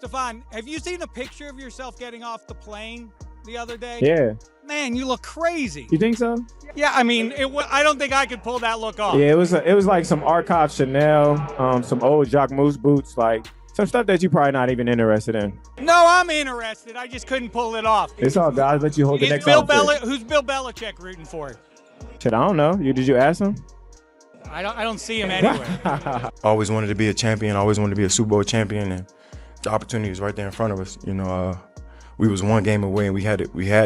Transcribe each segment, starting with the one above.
Stefon, have you seen a picture of yourself getting off the plane the other day? Yeah. Man, you look crazy. You think so? Yeah, I mean, I don't think I could pull that look off. Yeah, it was like some archive Chanel, some old Jacques Mousse boots, like some stuff that you probably not even interested in. No, I'm interested. I just couldn't pull it off. It's all good. I'll let you hold the next outfit. Who's Bill Belichick rooting for? Shit, I don't know. Did you ask him? I don't see him anywhere. Always wanted to be a champion. Always wanted to be a Super Bowl champion, and the opportunity was right there in front of us. You know, we was one game away, and we had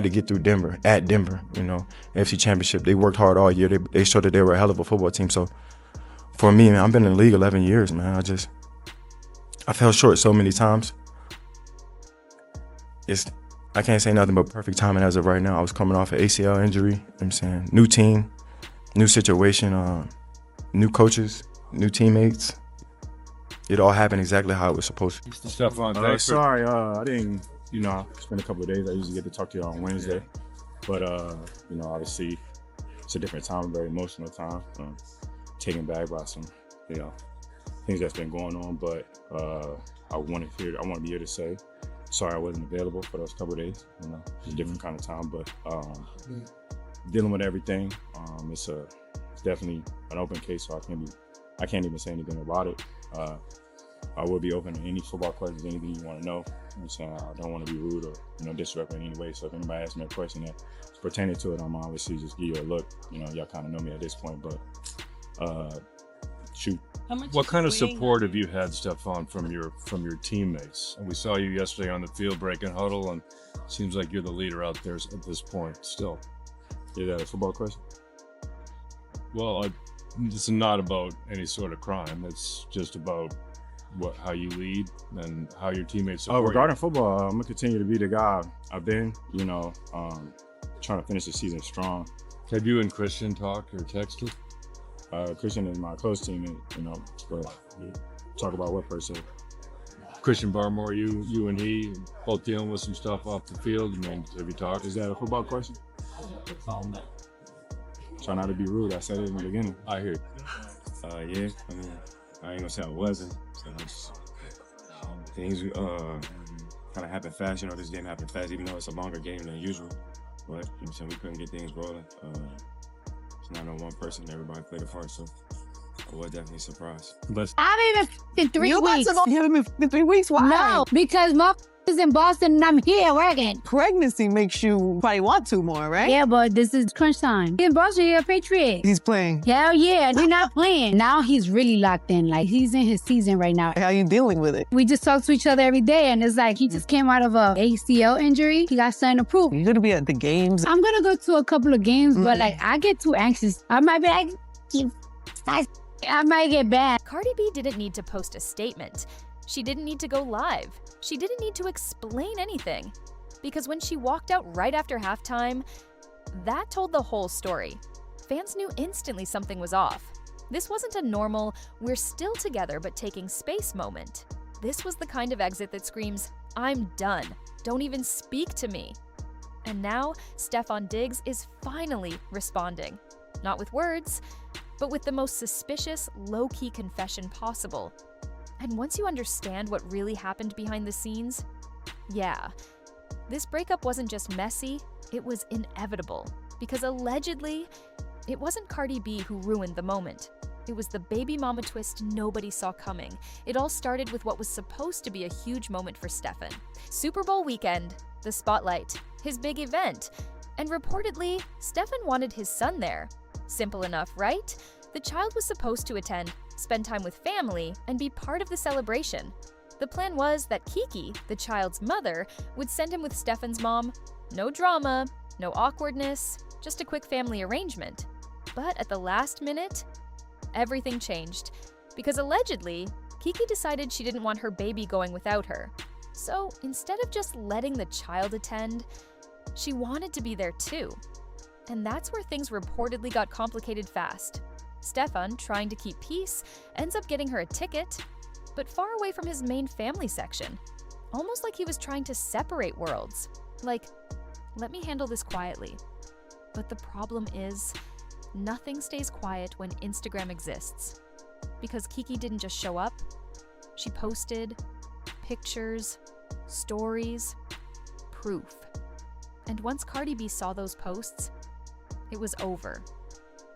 to get through Denver, at Denver. You know, AFC Championship. They worked hard all year. They showed that they were a hell of a football team. So for me, man, I've been in the league 11 years, man. I fell short so many times. I can't say nothing but perfect timing as of right now. I was coming off an ACL injury. You know what I'm saying, new team, new situation, new coaches, new teammates. It all happened exactly how it was supposed to. Stefon, sorry, I didn't, spend a couple of days. I usually get to talk to you on Wednesday. But, obviously, it's a different time, a very emotional time. Taken back by some, things that's been going on. But I want to be here to say, sorry I wasn't available for those couple of days. It's a different kind of time. But dealing with everything, it's definitely an open case, so I can't even say anything about it. I will be open to any football questions, anything you want to know. I'm saying I don't want to be rude or disrespectful in any way. So if anybody asks me a question that's pertaining to it, I'm obviously just give you a look. Y'all kind of know me at this point, but shoot. What kind of support have you had, Stefon, from your teammates? And we saw you yesterday on the field breaking huddle, and it seems like you're the leader out there at this point still. Is that a football question? Well, it's not about any sort of crime. It's just about how you lead and how your teammates support regarding you. football, I'm gonna continue to be the guy I've been. Trying to finish the season strong. Have you and Christian talked or texted? Christian is my close teammate. But talk about what per se. Christian Barmore, you and he both dealing with some stuff off the field. Have you talked? Is that a football question? Try not to be rude. I said it in the beginning. I hear you. Yeah, I ain't gonna say I wasn't. So things kind of happened fast. This game happened fast, even though it's a longer game than usual. But we couldn't get things rolling. It's not on one person. Everybody played a part, so I was definitely surprised. But I haven't even in 3 weeks. You haven't been 3 weeks? Why? No, because my is in Boston and I'm here working. Pregnancy makes you probably want to more, right? Yeah, but this is crunch time. In Boston, you're a Patriot. He's playing. Hell yeah, he's not playing. Now he's really locked in. Like, he's in his season right now. How are you dealing with it? We just talk to each other every day, and it's like he just came out of a ACL injury. He got something to prove. You're gonna be at the games. I'm gonna go to a couple of games, but I get too anxious. I might be like, I might get bad. Cardi B didn't need to post a statement. She didn't need to go live. She didn't need to explain anything. Because when she walked out right after halftime, that told the whole story. Fans knew instantly something was off. This wasn't a normal, we're still together but taking space moment. This was the kind of exit that screams, I'm done. Don't even speak to me. And now, Stefon Diggs is finally responding. Not with words, but with the most suspicious, low-key confession possible. And once you understand what really happened behind the scenes, yeah, this breakup wasn't just messy, it was inevitable. Because allegedly, it wasn't Cardi B who ruined the moment. It was the baby mama twist nobody saw coming. It all started with what was supposed to be a huge moment for Stefon. Super Bowl weekend, the spotlight, his big event. And reportedly, Stefon wanted his son there. Simple enough, right? The child was supposed to attend, spend time with family, and be part of the celebration. The plan was that Kiki, the child's mother, would send him with Stefon's mom. No drama, no awkwardness, just a quick family arrangement. But at the last minute, everything changed. Because allegedly, Kiki decided she didn't want her baby going without her. So instead of just letting the child attend, she wanted to be there too. And that's where things reportedly got complicated fast. Stefon, trying to keep peace, ends up getting her a ticket, but far away from his main family section. Almost like he was trying to separate worlds. Like, let me handle this quietly. But the problem is, nothing stays quiet when Instagram exists. Because Kiki didn't just show up, she posted pictures, stories, proof. And once Cardi B saw those posts, it was over.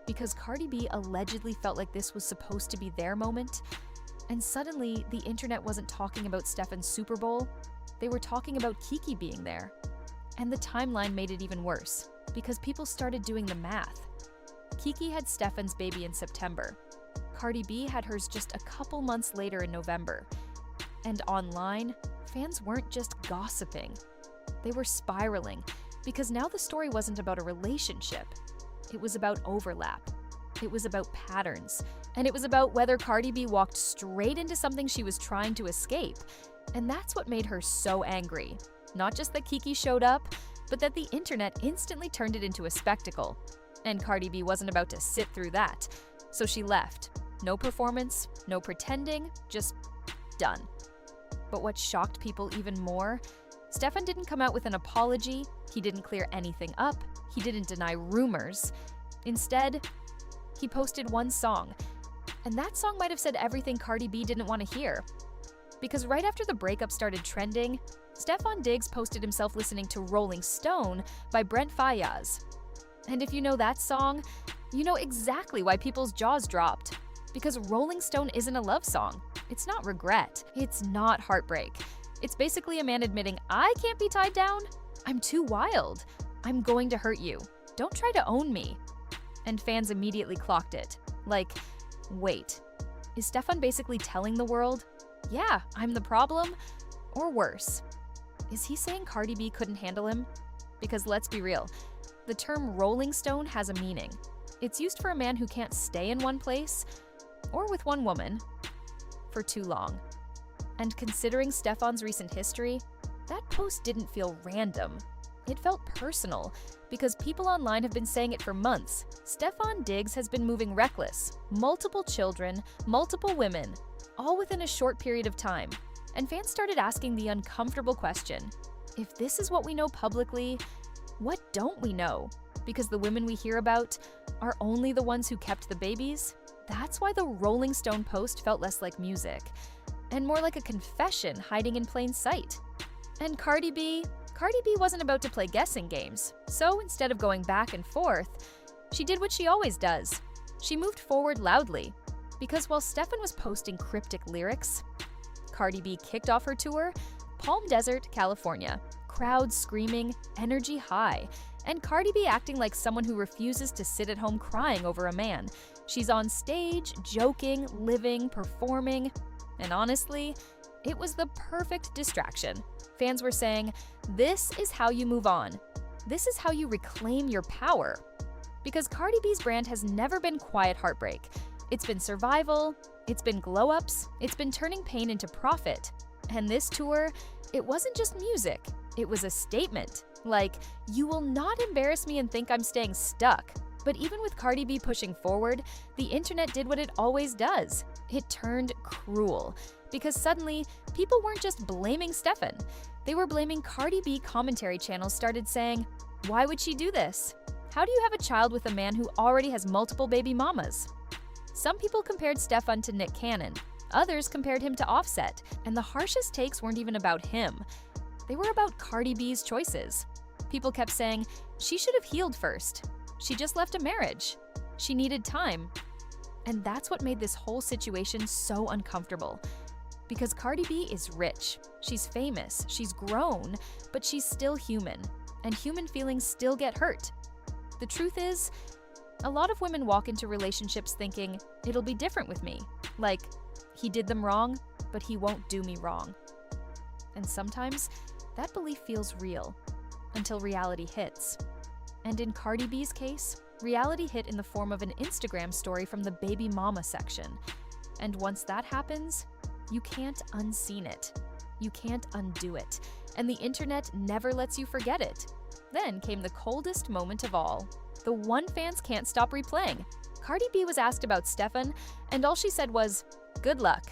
Because Cardi B allegedly felt like this was supposed to be their moment, and suddenly the internet wasn't talking about Stefon's Super Bowl, they were talking about Kiki being there. And the timeline made it even worse, because people started doing the math. Kiki had Stefon's baby in September. Cardi B had hers just a couple months later in November. And online, fans weren't just gossiping. They were spiraling, because now the story wasn't about a relationship. It was about overlap. It was about patterns. And it was about whether Cardi B walked straight into something she was trying to escape. And that's what made her so angry. Not just that Kiki showed up, but that the internet instantly turned it into a spectacle. And Cardi B wasn't about to sit through that. So she left. No performance, no pretending, just done. But what shocked people even more, Stefon didn't come out with an apology, he didn't clear anything up, he didn't deny rumors. Instead, he posted one song. And that song might have said everything Cardi B didn't want to hear. Because right after the breakup started trending, Stefon Diggs posted himself listening to Rolling Stone by Brent Faiyaz. And if you know that song, you know exactly why people's jaws dropped. Because Rolling Stone isn't a love song. It's not regret. It's not heartbreak. It's basically a man admitting, I can't be tied down. I'm too wild. I'm going to hurt you. Don't try to own me. And fans immediately clocked it. Like, wait, is Stefon basically telling the world, yeah, I'm the problem? Or worse, is he saying Cardi B couldn't handle him? Because let's be real, the term Rolling Stone has a meaning. It's used for a man who can't stay in one place, or with one woman, for too long. And considering Stefon's recent history, that post didn't feel random. It felt personal, because people online have been saying it for months. Stefon Diggs has been moving reckless. Multiple children, multiple women, all within a short period of time. And fans started asking the uncomfortable question, if this is what we know publicly, what don't we know? Because the women we hear about are only the ones who kept the babies? That's why the Rolling Stone post felt less like music, and more like a confession hiding in plain sight. And Cardi B wasn't about to play guessing games, so instead of going back and forth, she did what she always does. She moved forward loudly, because while Stefon was posting cryptic lyrics, Cardi B kicked off her tour, Palm Desert, California, crowds screaming, energy high, and Cardi B acting like someone who refuses to sit at home crying over a man. She's on stage, joking, living, performing, and honestly, it was the perfect distraction. Fans were saying, this is how you move on. This is how you reclaim your power. Because Cardi B's brand has never been quiet heartbreak. It's been survival, it's been glow-ups, it's been turning pain into profit. And this tour, it wasn't just music, it was a statement. Like, you will not embarrass me and think I'm staying stuck. But even with Cardi B pushing forward, the internet did what it always does. It turned cruel. Because suddenly, people weren't just blaming Stefon. They were blaming Cardi B. Commentary channels started saying, why would she do this? How do you have a child with a man who already has multiple baby mamas? Some people compared Stefon to Nick Cannon. Others compared him to Offset. And the harshest takes weren't even about him. They were about Cardi B's choices. People kept saying, she should have healed first. She just left a marriage. She needed time. And that's what made this whole situation so uncomfortable. Because Cardi B is rich, she's famous, she's grown, but she's still human. And human feelings still get hurt. The truth is, a lot of women walk into relationships thinking, it'll be different with me. Like, he did them wrong, but he won't do me wrong. And sometimes, that belief feels real, until reality hits. And in Cardi B's case, reality hit in the form of an Instagram story from the baby mama section. And once that happens, you can't unseen it. You can't undo it. And the internet never lets you forget it. Then came the coldest moment of all. The one fans can't stop replaying. Cardi B was asked about Stefon, and all she said was, good luck.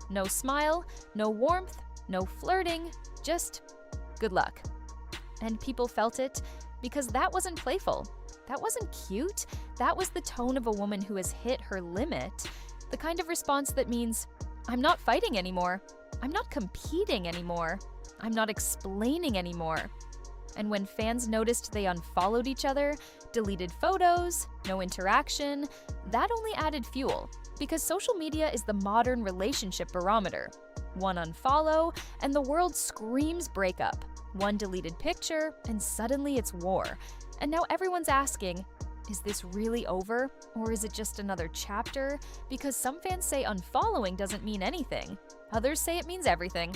No smile, no warmth, no flirting, just good luck. And people felt it because that wasn't playful. That wasn't cute. That was the tone of a woman who has hit her limit. The kind of response that means, I'm not fighting anymore. I'm not competing anymore. I'm not explaining anymore. And when fans noticed they unfollowed each other, deleted photos, no interaction, that only added fuel, because social media is the modern relationship barometer. One unfollow, and the world screams breakup. One deleted picture, and suddenly it's war. And now everyone's asking, is this really over? Or is it just another chapter? Because some fans say unfollowing doesn't mean anything. Others say it means everything.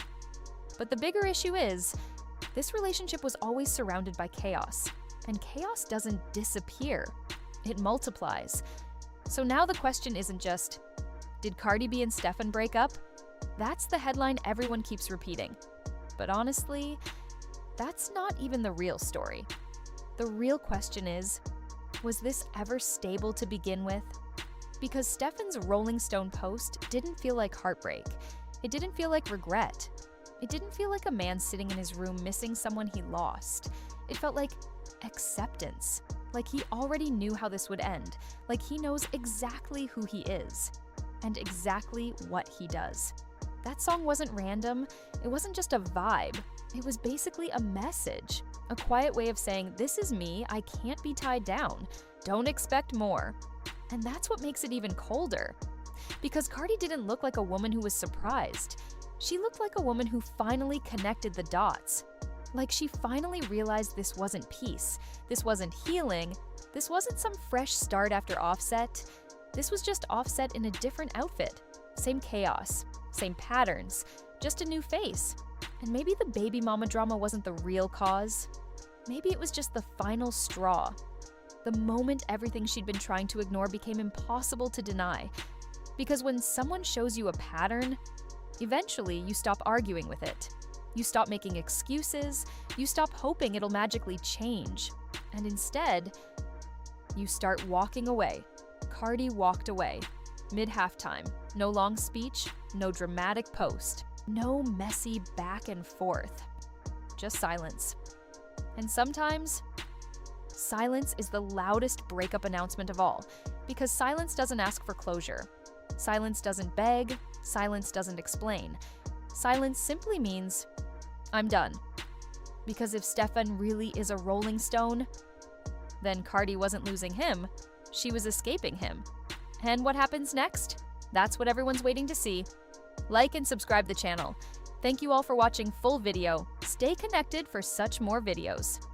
But the bigger issue is, this relationship was always surrounded by chaos. And chaos doesn't disappear. It multiplies. So now the question isn't just, did Cardi B and Stefon break up? That's the headline everyone keeps repeating. But honestly, that's not even the real story. The real question is, was this ever stable to begin with? Because Stefon's Rolling Stone post didn't feel like heartbreak. It didn't feel like regret. It didn't feel like a man sitting in his room missing someone he lost. It felt like acceptance. Like he already knew how this would end. Like he knows exactly who he is. And exactly what he does. That song wasn't random. It wasn't just a vibe. It was basically a message. A quiet way of saying, this is me, I can't be tied down. Don't expect more. And that's what makes it even colder. Because Cardi didn't look like a woman who was surprised. She looked like a woman who finally connected the dots. Like she finally realized this wasn't peace. This wasn't healing. This wasn't some fresh start after Offset. This was just Offset in a different outfit. Same chaos, same patterns, just a new face. And maybe the baby mama drama wasn't the real cause. Maybe it was just the final straw. The moment everything she'd been trying to ignore became impossible to deny. Because when someone shows you a pattern, eventually you stop arguing with it. You stop making excuses, you stop hoping it'll magically change. And instead, you start walking away. Cardi walked away. Mid-halftime, no long speech, no dramatic post, no messy back and forth. Just silence. And sometimes, silence is the loudest breakup announcement of all, because silence doesn't ask for closure. Silence doesn't beg, silence doesn't explain. Silence simply means, I'm done. Because if Stefon really is a Rolling Stone, then Cardi wasn't losing him, she was escaping him. And what happens next? That's what everyone's waiting to see. Like and subscribe the channel. Thank you all for watching full video. Stay connected for such more videos.